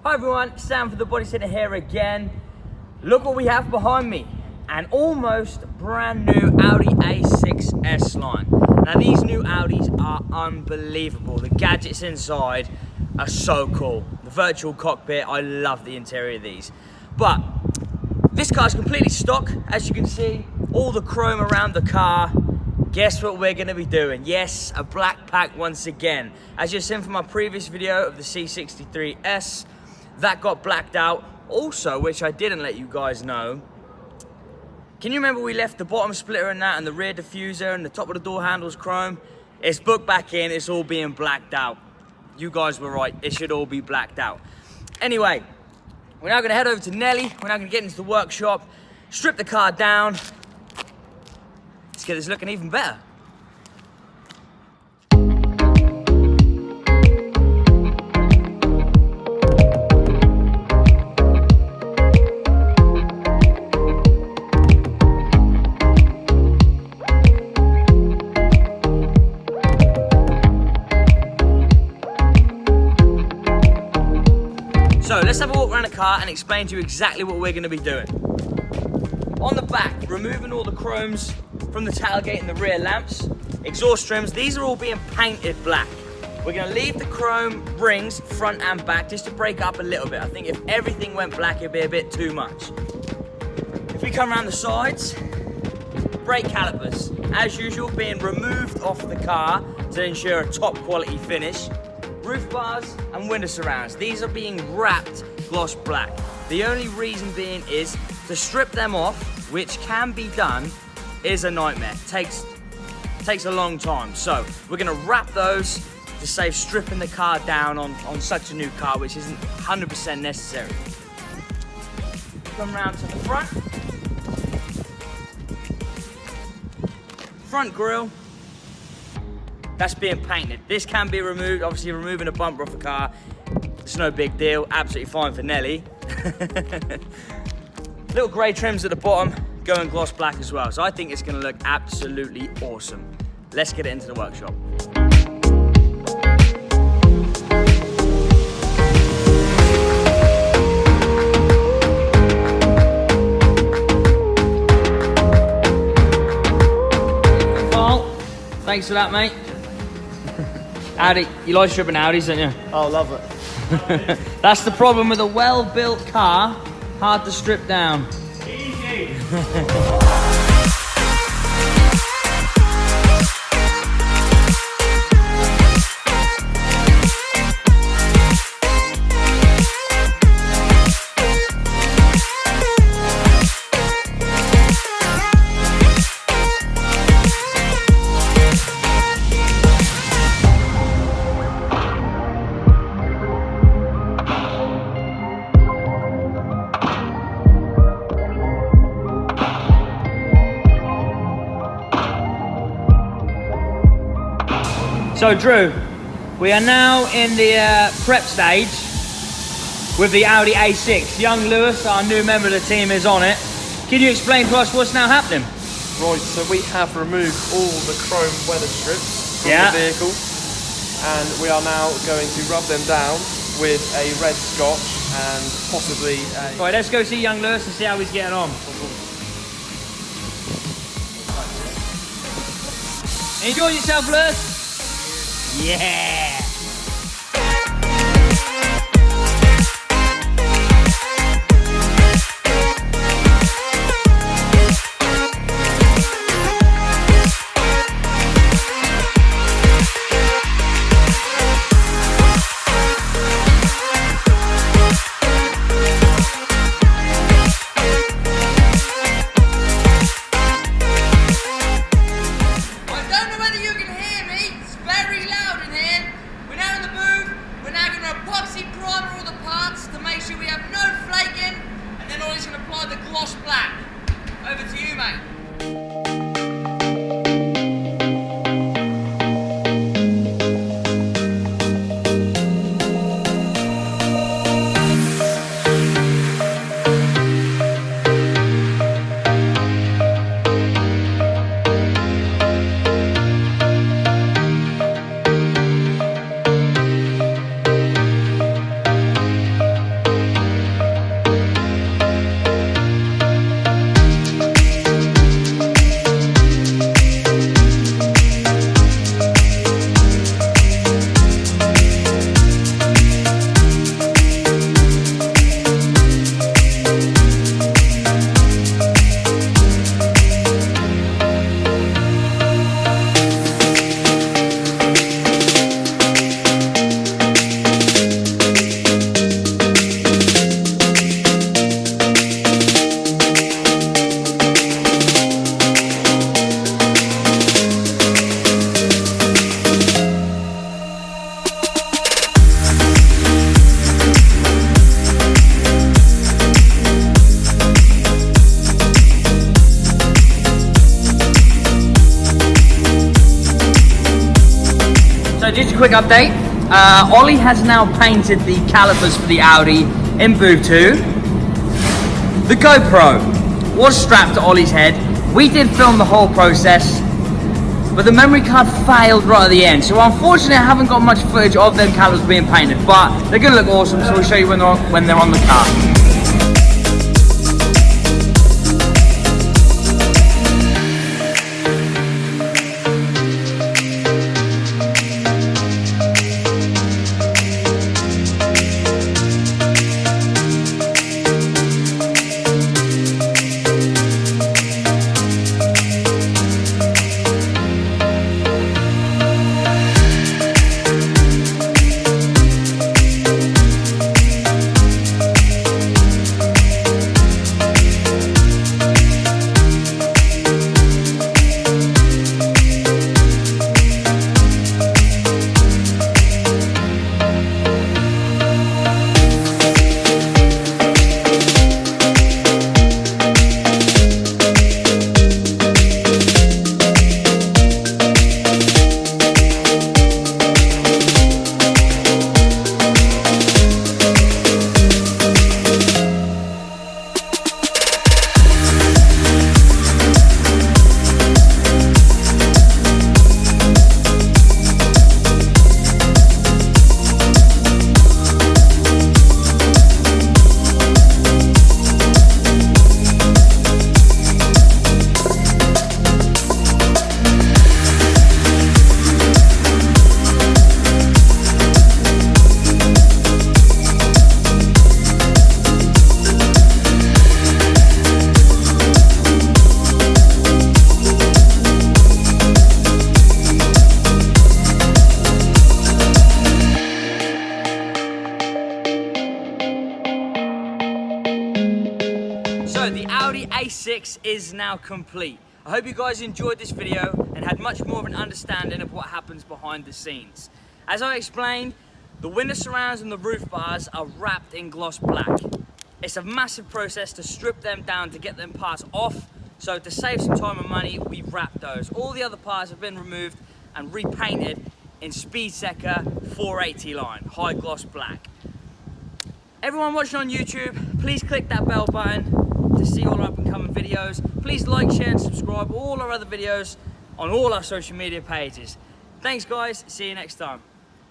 Hi everyone, Sam for the Bodycentre here again. Look what we have behind me. An almost brand new Audi A6 S-Line. Now these new Audis are unbelievable. The gadgets inside are so cool. The virtual cockpit, I love the interior of these. But this car is completely stock, as you can see. All the chrome around the car. Guess what we're going to be doing? Yes, a black pack once again. As you've seen from my previous video of the C63S, that got blacked out. Also, which I didn't let you guys know, can you remember we left the bottom splitter and that and the rear diffuser and the top of the door handles chrome? It's booked back in, it's all being blacked out. You guys were right, it should all be blacked out. Anyway, we're now gonna head over to Nelly. We're now gonna get into the workshop, strip the car down. Let's get this looking even better. So let's have a walk around the car and explain to you exactly what we're going to be doing. On the back, removing all the chromes from the tailgate and the rear lamps, exhaust trims, these are all being painted black. We're going to leave the chrome rings front and back just to break up a little bit. I think if everything went black, it'd be a bit too much. If we come around the sides, brake calipers, as usual, being removed off the car to ensure a top quality finish. Roof bars and window surrounds, these are being wrapped gloss black. The only reason being is to strip them off, which can be done, is a nightmare. Takes a long time. So we're gonna wrap those to save stripping the car down on such a new car, which isn't 100% necessary. Come round to the front. Front grille. That's being painted. This can be removed. Obviously, removing a bumper off a car, it's no big deal. Absolutely fine for Nelly. Little grey trims at the bottom, going gloss black as well. So I think it's going to look absolutely awesome. Let's get it into the workshop. Carl, thanks for that, mate. Audi, you like stripping Audis, don't you? Oh, love it. That's the problem with a well-built car, hard to strip down. Easy. So Drew, we are now in the prep stage with the Audi A6. Young Lewis, our new member of the team, is on it. Can you explain to us what's now happening? Right, so we have removed all the chrome weather strips from the vehicle, and we are now going to rub them down with a red scotch and possibly a... Right, let's go see young Lewis and see how he's getting on. Enjoy yourself, Lewis. Yeah! quick update. Ollie has now painted the calipers for the Audi in booth 2. The GoPro was strapped to Ollie's head. We did film the whole process, but the memory card failed right at the end. So unfortunately, I haven't got much footage of them calipers being painted, but they're gonna look awesome, so we'll show you when they're on the car. So the Audi A6 is now complete. I hope you guys enjoyed this video and had much more of an understanding of what happens behind the scenes. As I explained, the window surrounds and the roof bars are wrapped in gloss black. It's a massive process to strip them down to get them parts off, so to save some time and money, we've wrapped those. All the other parts have been removed and repainted in Speedseeker 480 line, high gloss black. Everyone watching on YouTube, please click that bell button to see all our up and coming videos. Please like, share and subscribe all our other videos on all our social media pages. Thanks guys, see you next time.